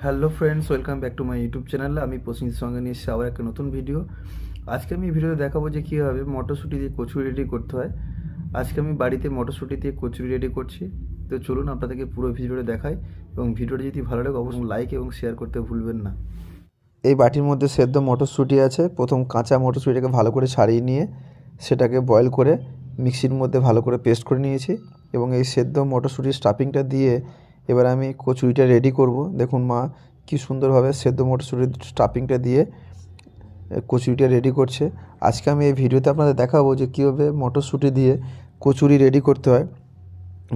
Hello friends, welcome back to my YouTube channel. আমি প্রসেনজিৎ সঙ্গে নিয়ে এসেছি আবার একটা নতুন ভিডিও। আজকে আমি এই ভিডিওতে দেখাবো যে কীভাবে মটরশুঁটি দিয়ে কচুরি রেডি করতে হয়। আজকে আমি বাড়িতে মটরশুঁটি দিয়ে কচুরি রেডি করছি। তো চলুন আপনাদেরকে পুরো ভিডিওটা দেখাই, এবং ভিডিওটা যদি ভালো লাগে অবশ্যই লাইক এবং শেয়ার করতে ভুলবেন না। এই বাটির মধ্যে সেদ্ধ মটরশুঁটি আছে। প্রথম কাঁচা মটরশুঁটিটাকে ভালো করে ছাড়িয়ে নিয়ে সেটাকে বয়েল করে মিক্সির মধ্যে ভালো করে পেস্ট করে নিয়েছি, এবং এই সেদ্ধ মটরশুঁটির স্টাফিংটা দিয়ে এবার আমি কচুরিটা রেডি করব। দেখুন মা কি সুন্দরভাবে সেদ্ধ মটরশুঁটির স্টাফিংটা দিয়ে কচুরিটা রেডি করছে। আজকে আমি এই ভিডিওতে আপনাদের দেখাবো যে কীভাবে মটরশুঁটি দিয়ে কচুরি রেডি করতে হয়।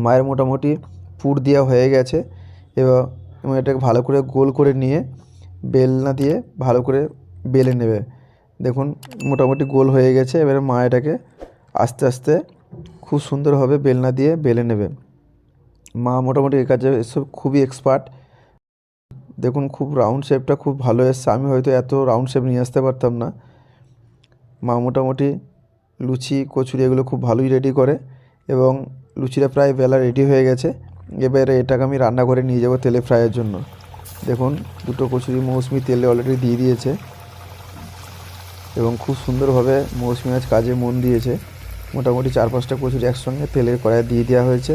মায়ের মোটামুটি পুর দেওয়া হয়ে গেছে, এবং এটাকে ভালো করে গোল করে নিয়ে বেলনা দিয়ে ভালো করে বেলে নেবে। দেখুন মোটামুটি গোল হয়ে গেছে। এবারে মা এটাকে আস্তে আস্তে খুব সুন্দরভাবে বেলনা দিয়ে বেলে নেবে। মা মোটামুটি এই কাজে এসব খুবই এক্সপার্ট। দেখুন খুব রাউন্ড শেপটা খুব ভালো এসছে। আমি হয়তো এত রাউন্ড শেপ নিয়ে আসতে পারতাম না। মা মোটামুটি লুচি কচুরি এগুলো খুব ভালোই রেডি করে, এবং লুচিটা প্রায় বেলা রেডি হয়ে গেছে। এবারে এটাকে আমি রান্না করে নিয়ে যাব তেলে ফ্রাইয়ের জন্য। দেখুন দুটো কচুরি মৌসুমি তেলে অলরেডি দিয়ে দিয়েছে, এবং খুব সুন্দরভাবে মৌসুমি আজ কাজে মন দিয়েছে। মোটামুটি 4-5টা কচুরি একসঙ্গে তেলের কড়াইয়ে দিয়ে দেওয়া হয়েছে।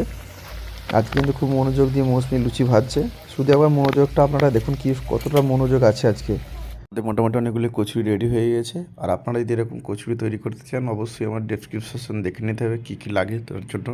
আজ কিন্তু খুব মনোযোগ দিয়ে মৌসুমি লুচি ভাজছে। শুধু আবার মনোযোগটা আপনারা দেখুন কি কতটা মনোযোগ আছে আজকে। মোটামুটি অনেকগুলি কচুরি রেডি হয়ে গেছে। আর আপনারা যদি এরকম কচুরি তৈরি করতে চান অবশ্যই আমার ডেসক্রিপশন দেখে নিতে হবে কী কী লাগে তার জন্য।